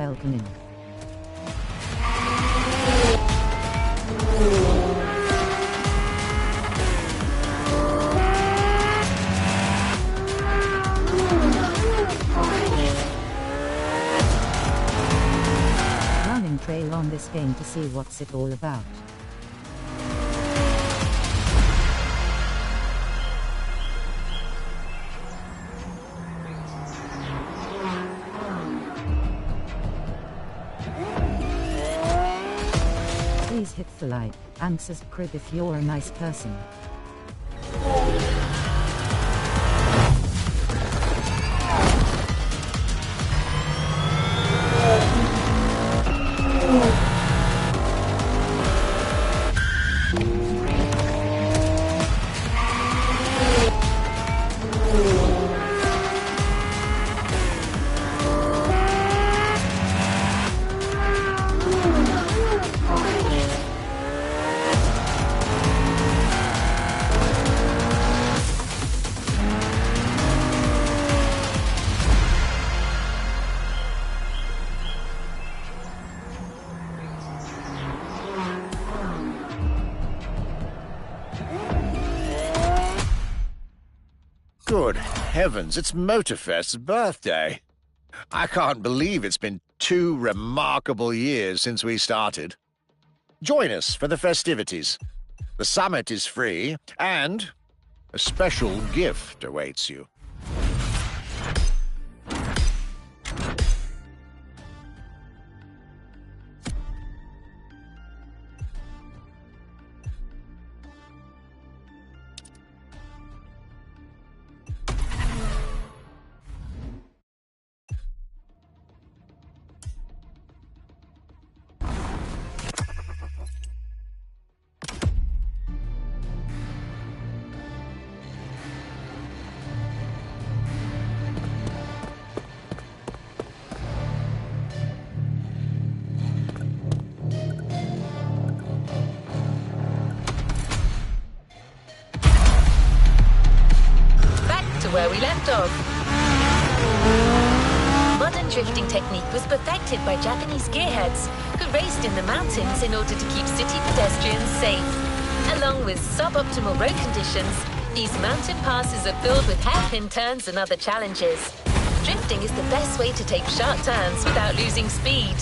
welcoming. Running trail on this game to see what's it all about. Please hit the like and subscribe if you're a nice person. Good heavens, it's MOTORFEST's birthday. I can't believe it's been 2 remarkable years since we started. Join us for the festivities. The summit is free, and a special gift awaits you. Where we left off. Modern drifting technique was perfected by Japanese gearheads who raced in the mountains in order to keep city pedestrians safe. Along with suboptimal road conditions, these mountain passes are filled with hairpin turns and other challenges. Drifting is the best way to take sharp turns without losing speed.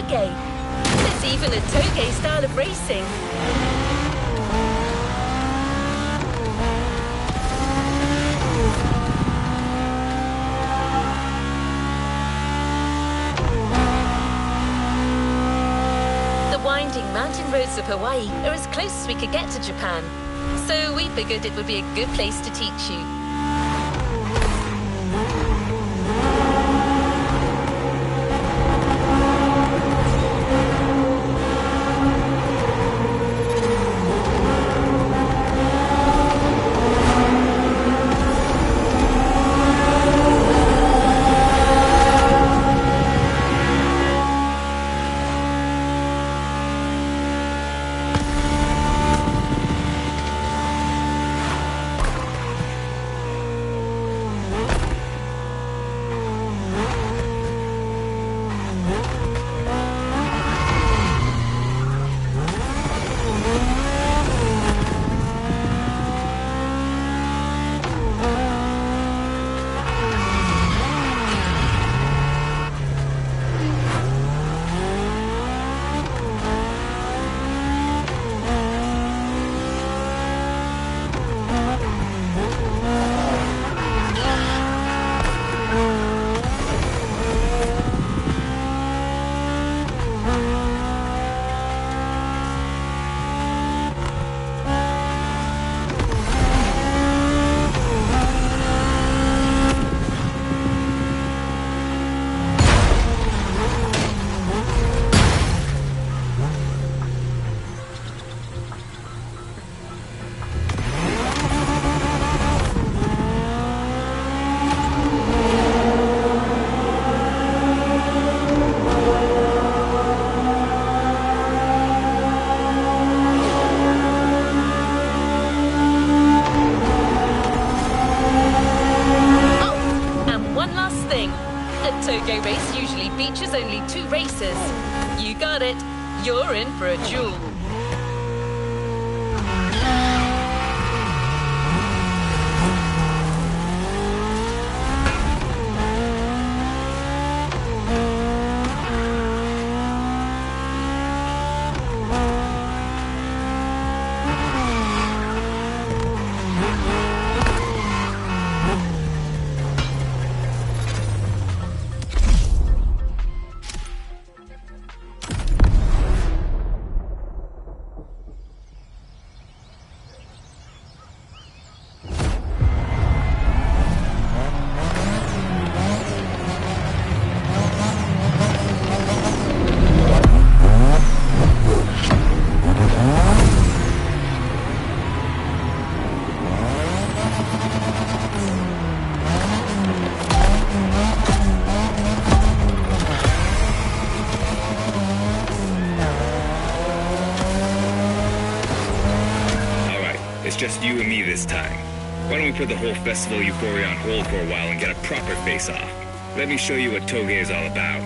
There's even a toge style of racing. The winding mountain roads of Hawaii are as close as we could get to Japan, so we figured it would be a good place to teach you. it, you're in for a duel. It's just you and me this time. Why don't we put the whole festival euphoria on hold for a while and get a proper face-off? Let me show you what Toge is all about.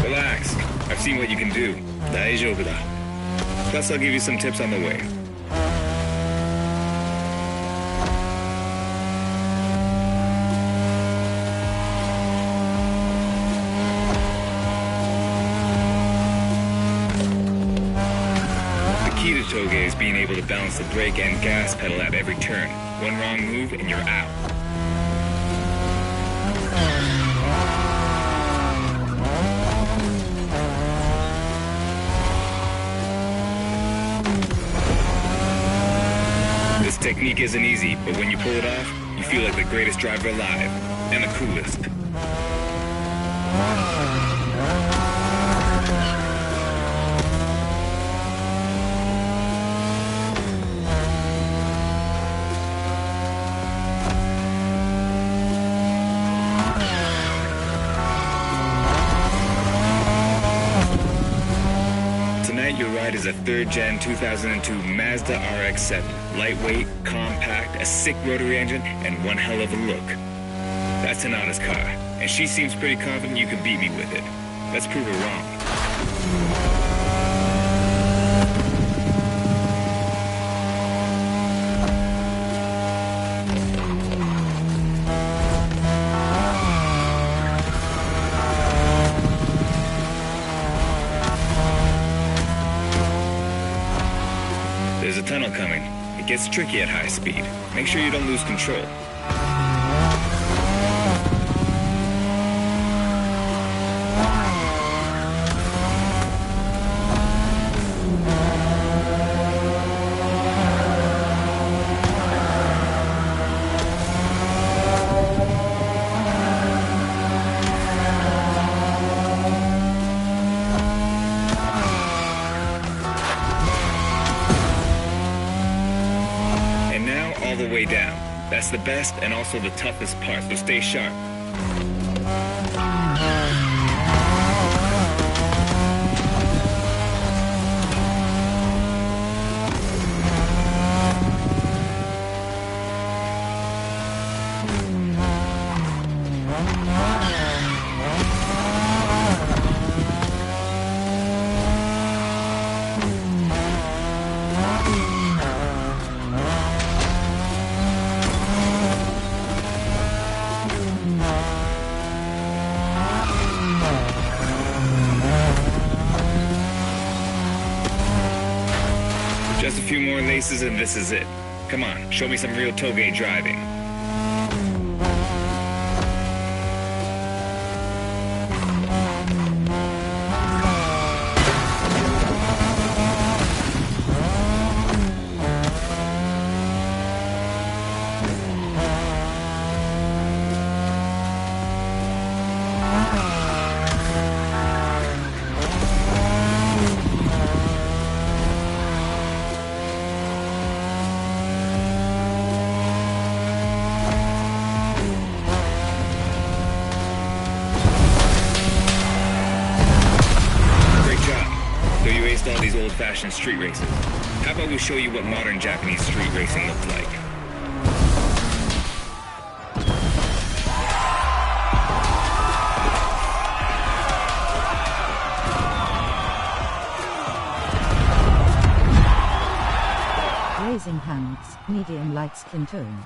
Relax. I've seen what you can do. Daijoubu da. Plus, I'll give you some tips on the way. The key to Toge is being able to balance the brake and gas pedal at every turn. One wrong move and you're out. This technique isn't easy, but when you pull it off, you feel like the greatest driver alive, and the coolest. Tonight your ride is a 3rd Gen 2002 Mazda RX-7. Lightweight, compact, a sick rotary engine, and one hell of a look. That's Hinata's car, and she seems pretty confident you can beat me with it. Let's prove her wrong. There's a tunnel coming. It gets tricky at high speed. Make sure you don't lose control. All the way down. That's the best and also the toughest part, so stay sharp. Just a few more laces and this is it. Come on, show me some real Toge driving. All these old-fashioned street races. How how about we show you what modern Japanese street racing looked like? Raising hands, medium light skin tone.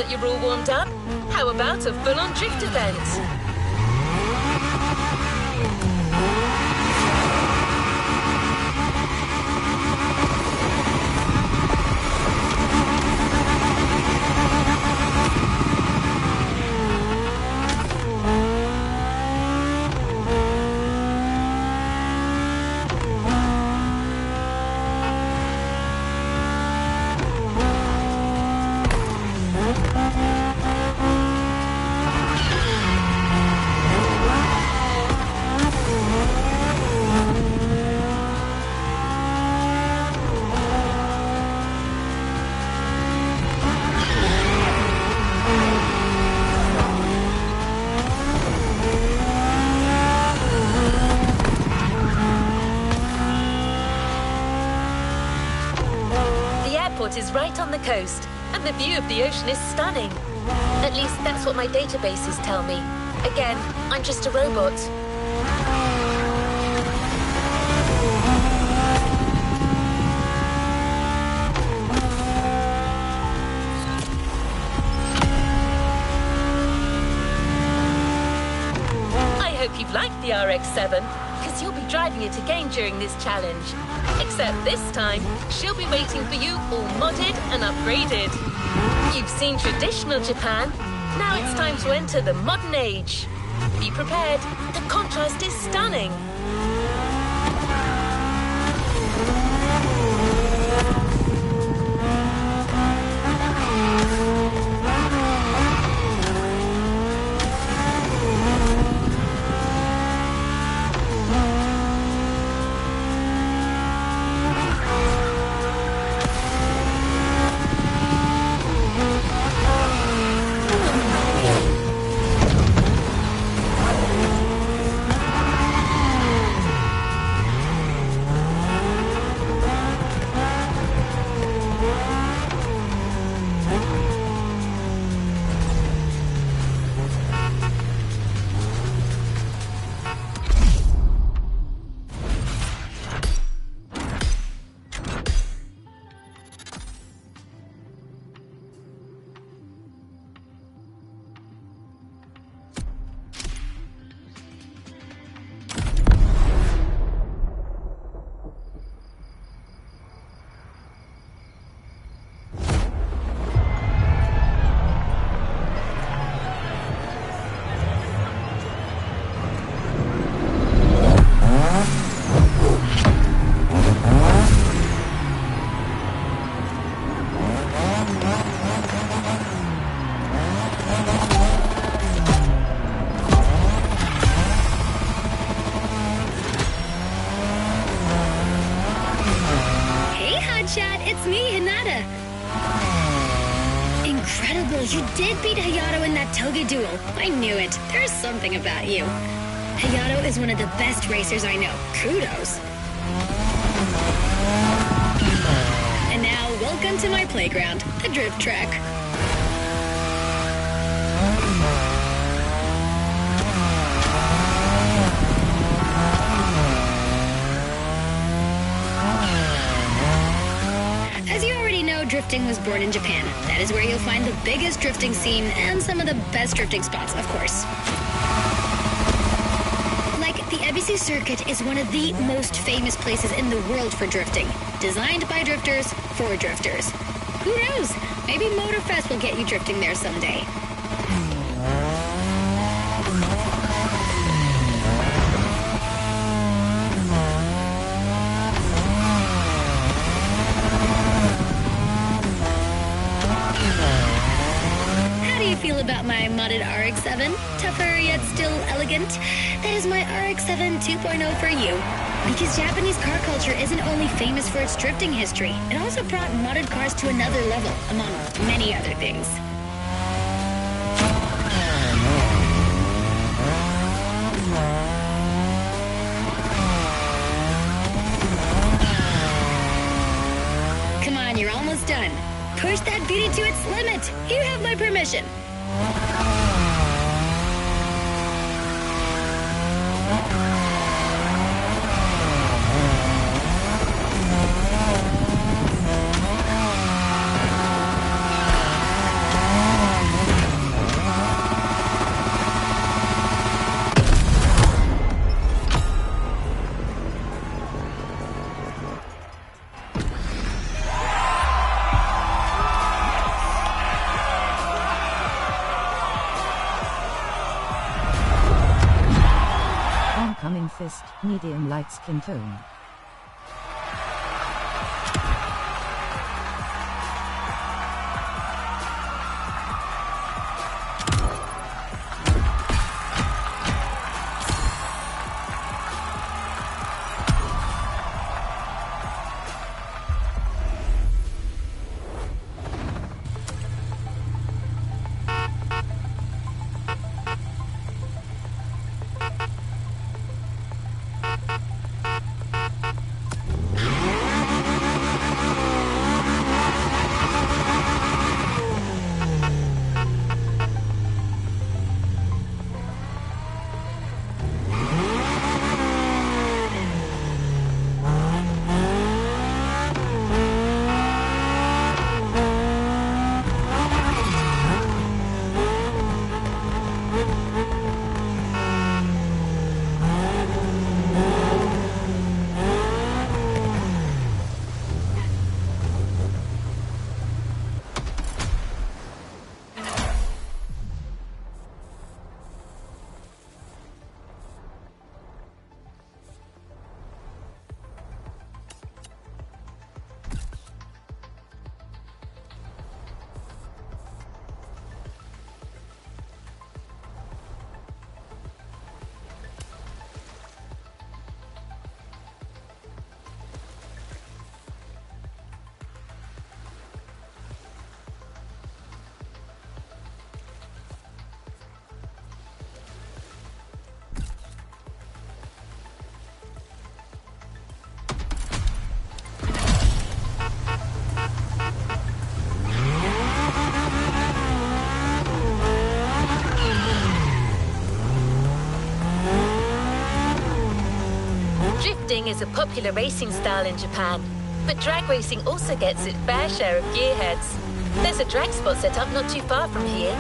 You're all warmed up? How about a full-on drift event? Is right on the coast, and the view of the ocean is stunning. At least that's what my databases tell me. Again, I'm just a robot. I hope you've liked the RX-7, because you'll be driving it again during this challenge. Except this time, she'll be waiting for you all modded and upgraded. You've seen traditional Japan. Now it's time to enter the modern age. Be prepared. The contrast is stunning. Incredible, you did beat Hayato in that toga duel. I knew it. There's something about you. Hayato is one of the best racers I know. Kudos. And now, welcome to my playground, the drift track. As you already know, drifting was born in Japan. That is where you'll find the biggest drifting scene and some of the best drifting spots, of course. Like, the Ebisu Circuit is one of the most famous places in the world for drifting. Designed by drifters, for drifters. Who knows? Maybe MOTORFEST will get you drifting there someday. feel about my modded RX-7? Tougher yet still elegant? That is my RX-7 2.0 for you. Because Japanese car culture isn't only famous for its drifting history, it also brought modded cars to another level, among many other things. Come on, you're almost done. Push that beauty to its limit. You have my permission. Oncoming fist, medium light skin tone. Drifting is a popular racing style in Japan, but drag racing also gets its fair share of gearheads. There's a drag spot set up not too far from here.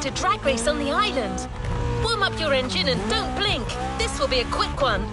to drag race on the island. Warm up your engine and don't blink. This will be a quick one.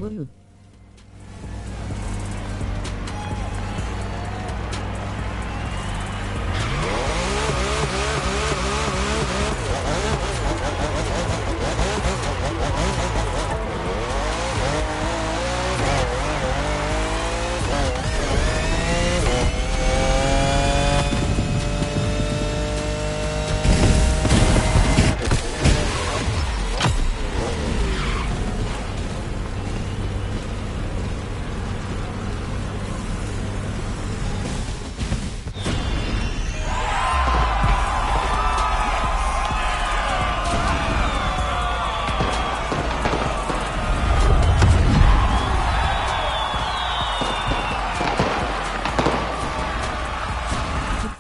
Woo.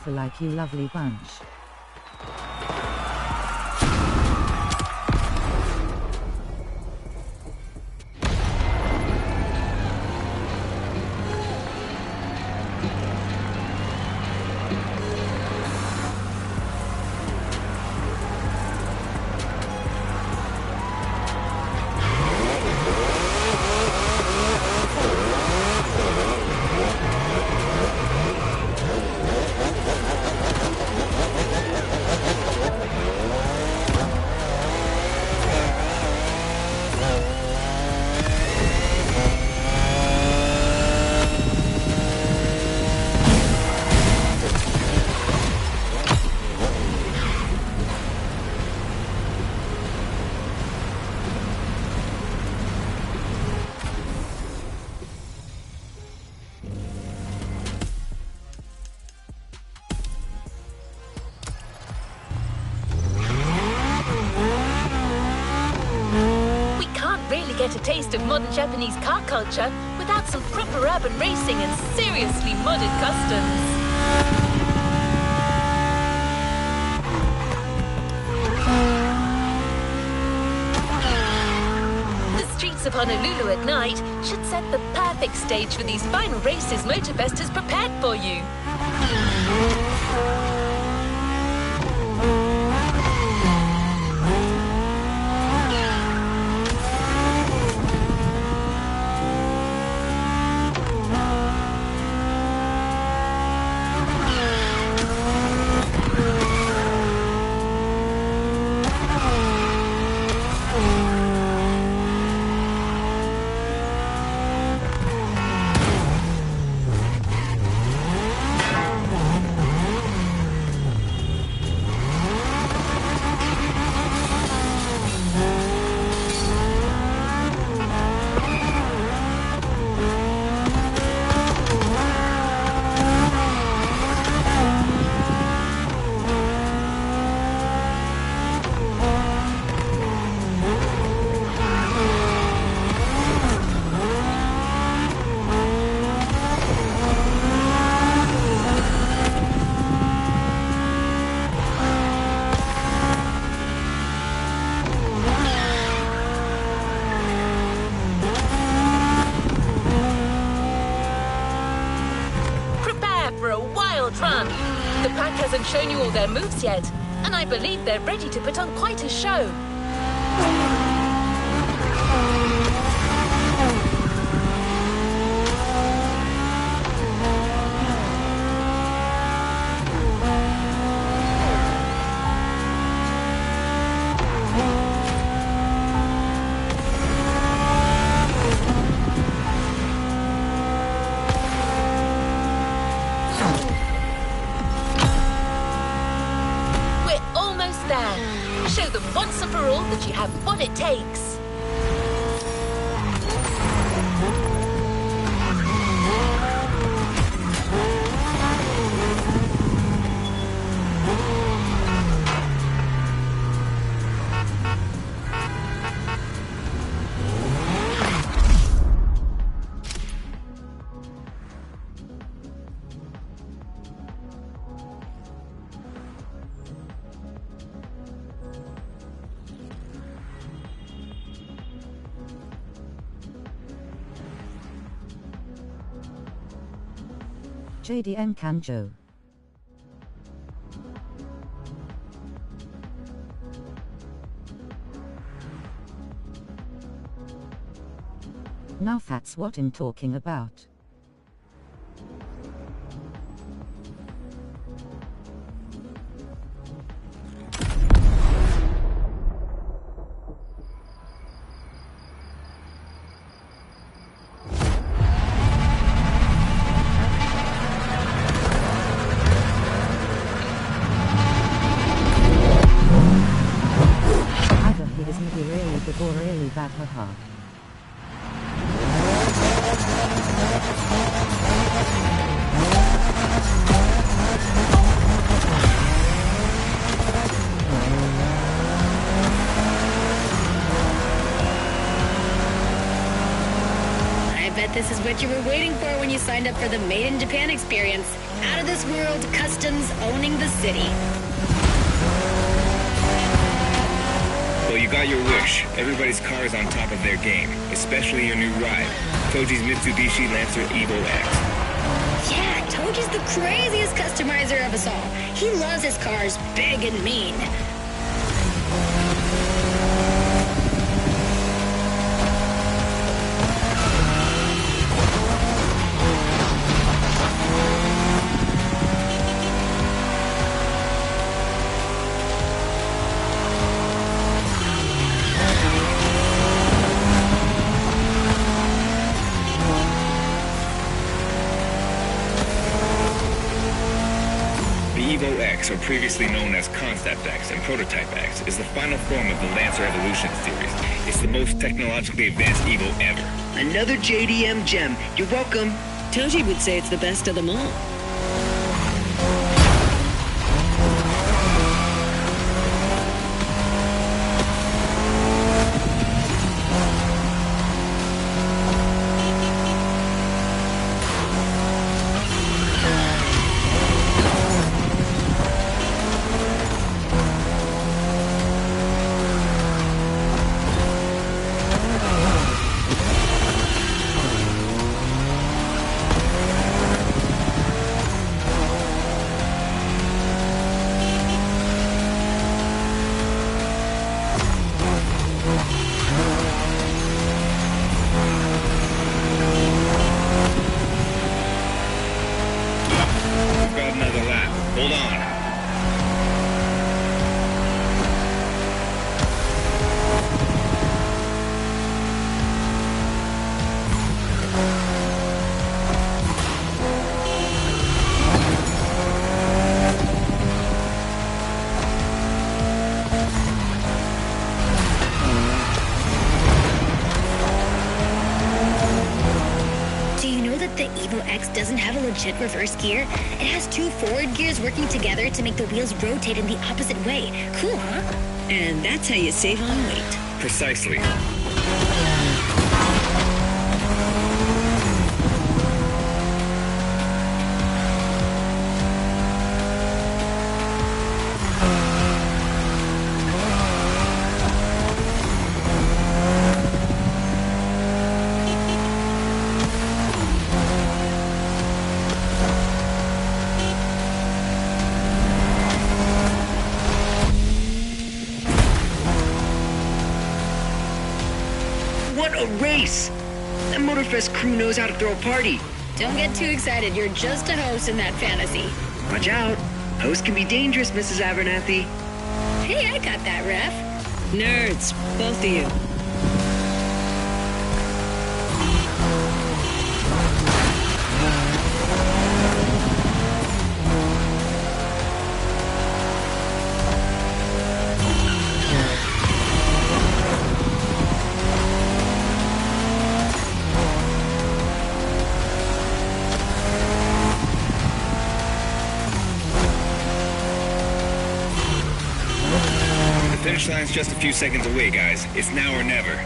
For like you lovely bunch. Get a taste of modern Japanese car culture without some proper urban racing and seriously modded customs. The streets of Honolulu at night should set the perfect stage for these final races MOTORFEST has prepared for you. Run. The pack hasn't shown you all their moves yet, and I believe they're ready to put on quite a show. Show them once and for all that you have what it takes. JDM Kanjo. Now that's what I'm talking about. Either he isn't really good or really bad, haha. I bet this is what you were waiting for when you signed up for the Made in Japan experience. Out of this world customs owning the city. Well, you got your wish. Everybody's car is on top of their game, especially your new ride, Toji's Mitsubishi Lancer Evo X. Yeah, Toji's the craziest customizer of us all. He loves his cars big and mean. The Evo X, or previously known as Concept X and Prototype X, is the final form of the Lancer Evolution series. It's the most technologically advanced Evo ever. Another JDM gem. You're welcome. Toji would say it's the best of them all. We've got another lap. Hold on. Do you know that the Evo X doesn't have a legit reverse gear? It has two forward gears working together to make the wheels rotate in the opposite way. Cool, huh? And that's how you save on weight. Precisely. What a race! That MOTORFEST crew knows how to throw a party. Don't get too excited. You're just a host in that fantasy. Watch out. Hosts can be dangerous, Mrs. Abernathy. Hey, I got that, ref. Nerds, both of you. The finish line's just a few seconds away, guys. It's now or never.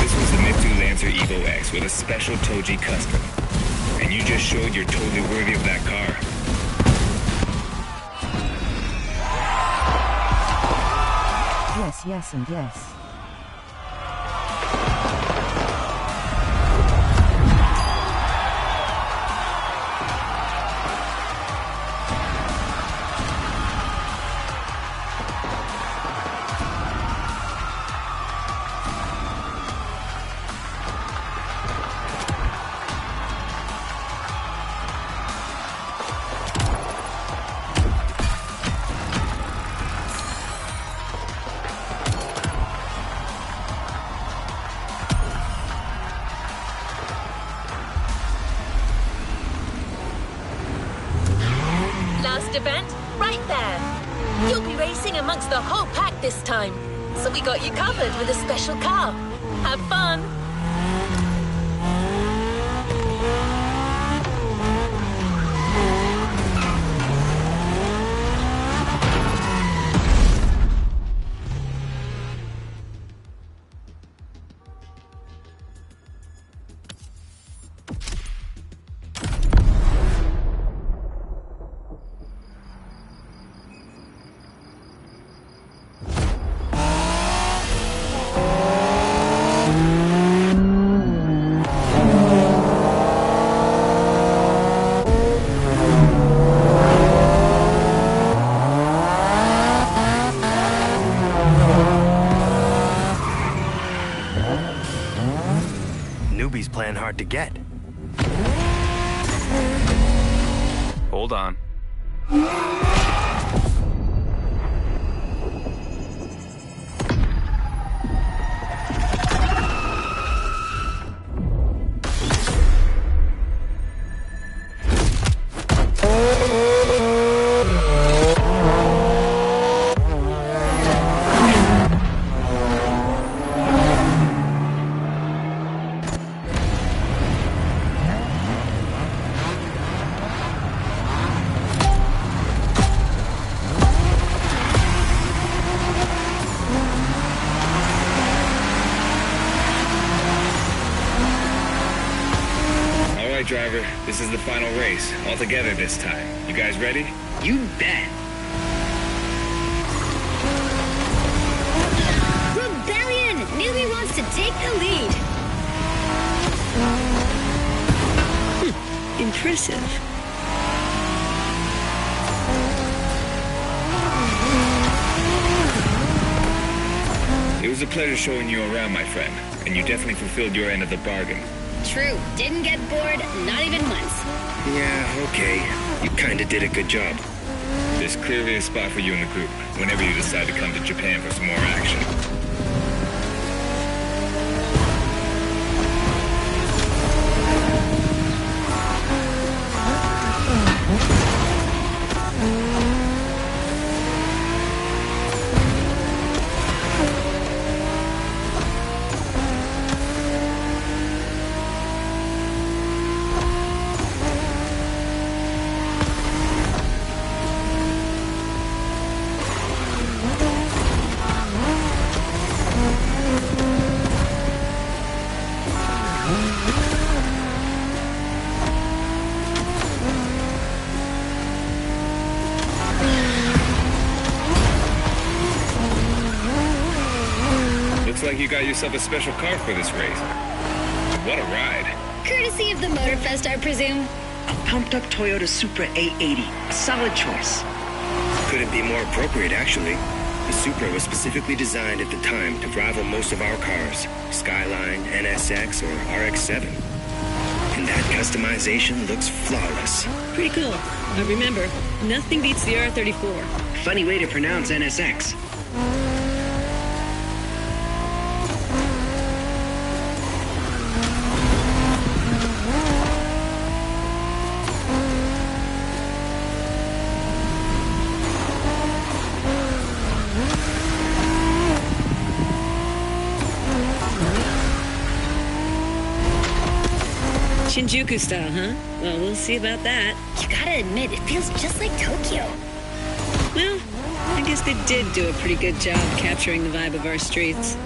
This was the Mitsu Lancer Evo X with a special Toji custom. And you just showed you're totally worthy of that car. Yes, yes, and yes. event right there. You'll be racing amongst the whole pack this time, so we got you covered with a special car. Have fun! Newbie's playing hard to get. Hold on. Driver, this is the final race, all together this time. You guys ready? You bet. Rebellion! Newbie wants to take the lead. Impressive. It was a pleasure showing you around, my friend, and you definitely fulfilled your end of the bargain. True. Didn't get bored, not even once. Yeah, okay. You kinda did a good job. There's clearly a spot for you in the group whenever you decide to come to Japan for some more action. Looks like you got yourself a special car for this race. What a ride. Courtesy of the MOTORFEST, I presume. A pumped-up Toyota Supra A80. A solid choice. Couldn't be more appropriate, actually. The Supra was specifically designed at the time to rival most of our cars, Skyline, NSX, or RX-7. And that customization looks flawless. Pretty cool. But remember, nothing beats the R34. Funny way to pronounce NSX. Shinjuku style, huh? Well, we'll see about that. You gotta admit, it feels just like Tokyo. Well, I guess they did do a pretty good job capturing the vibe of our streets.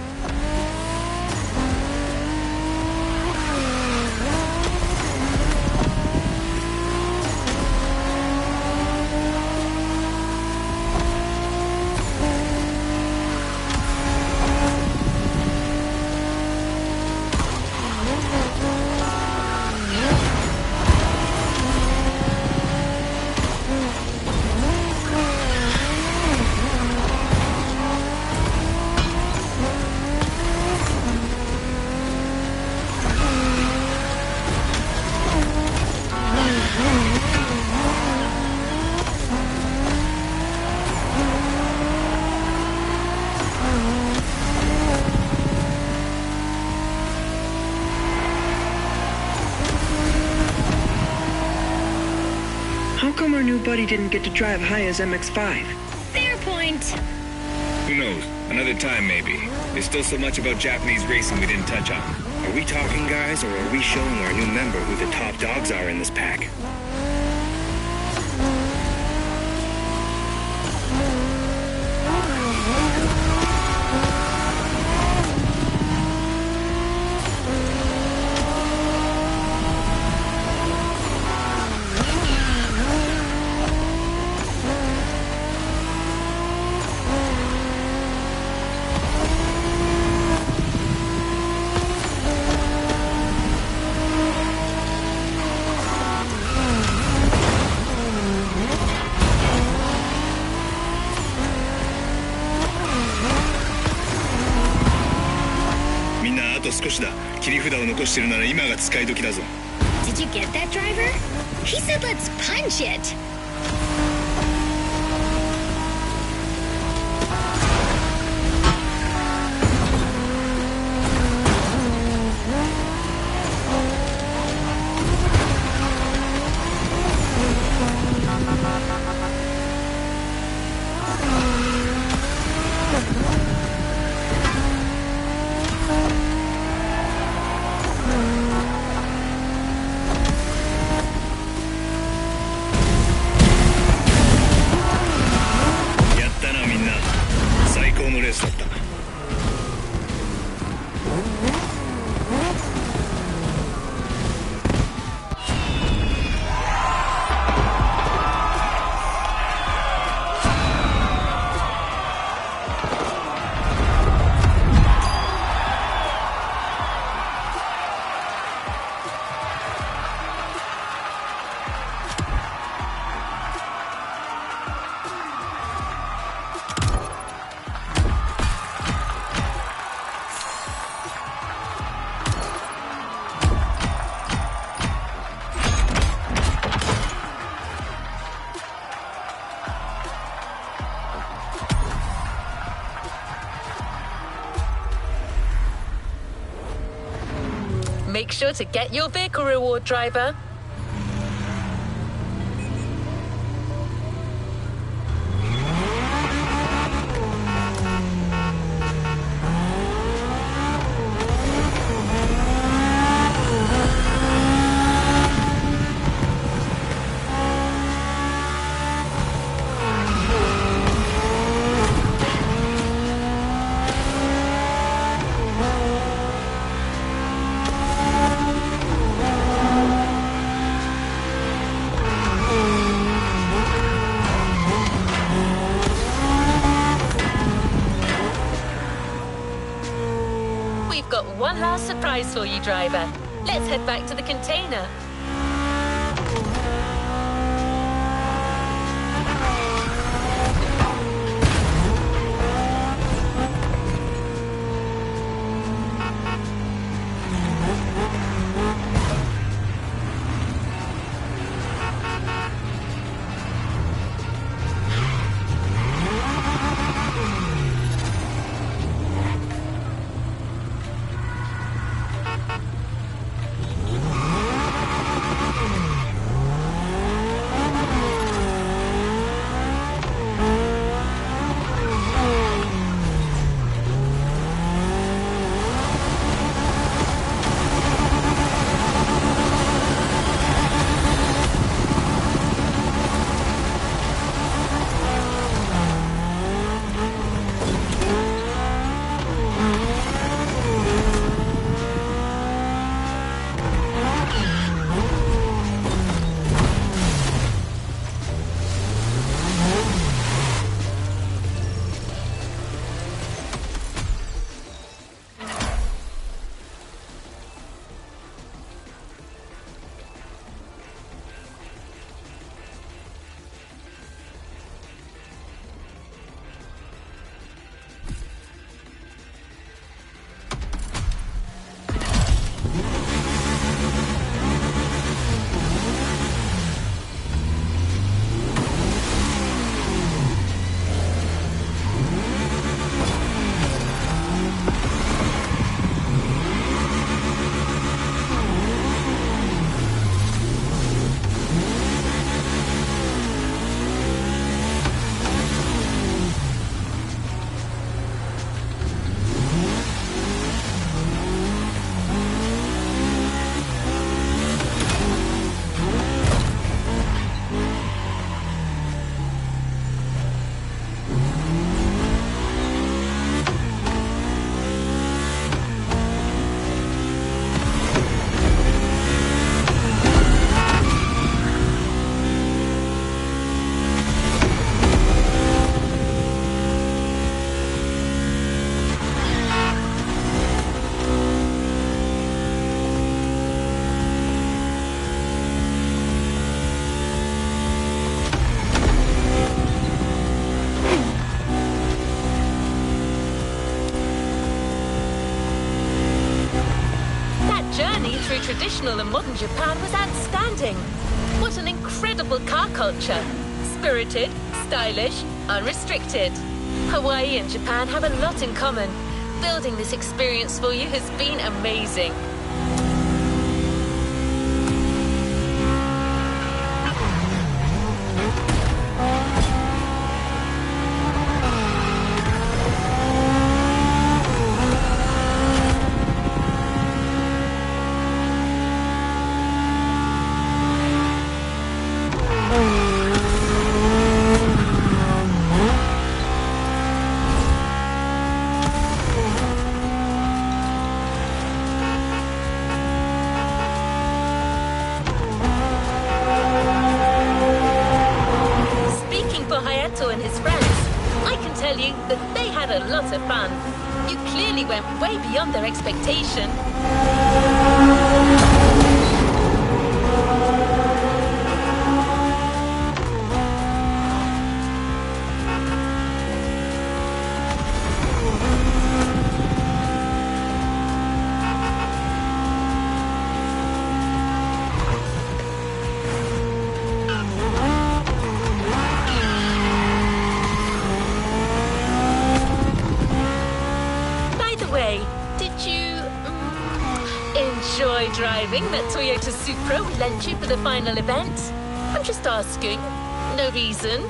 How come our new buddy didn't get to drive high as MX-5? Fair point. Who knows? Another time, maybe. There's still so much about Japanese racing we didn't touch on. Are we talking, guys, or are we showing our new member who the top dogs are in this pack? Did you get that, driver? He said let's punch it. Make sure to get your vehicle reward, driver. We've got one last surprise for you, driver. Let's head back to the container. traditional and modern Japan was outstanding. What an incredible car culture. Spirited, stylish, unrestricted. Hawaii and Japan have a lot in common. Building this experience for you has been amazing. And his friends, I can tell you that they had a lot of fun. You clearly went way beyond their expectation. Did you enjoy driving that Toyota Supra we lent you for the final event? I'm just asking. No reason.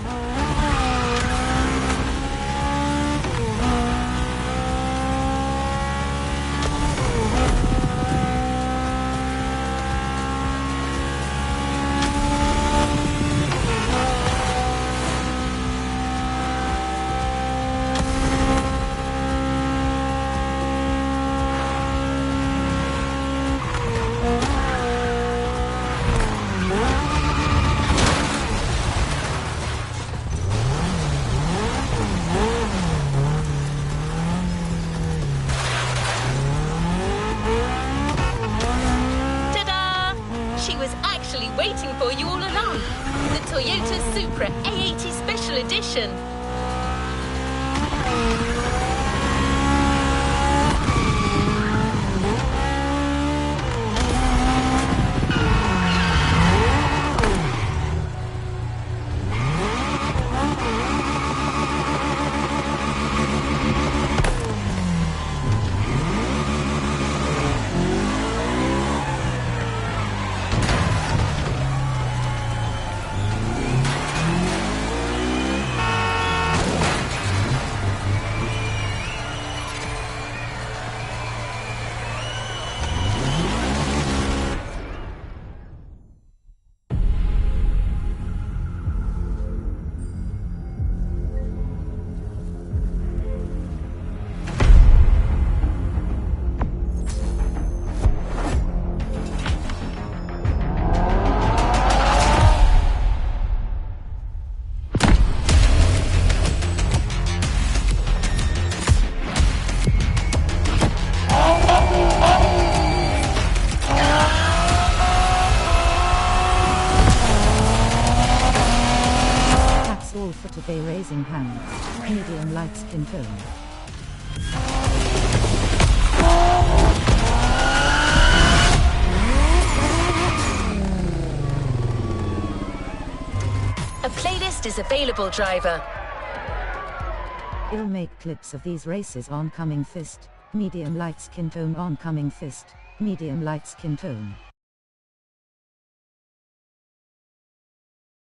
She was actually waiting for you all along. The Toyota Supra A80 Special Edition. For today, raising hands, medium light skin tone. A playlist is available, driver. I'll make clips of these races on Coming Fist, medium light skin tone on Coming Fist, medium light skin tone.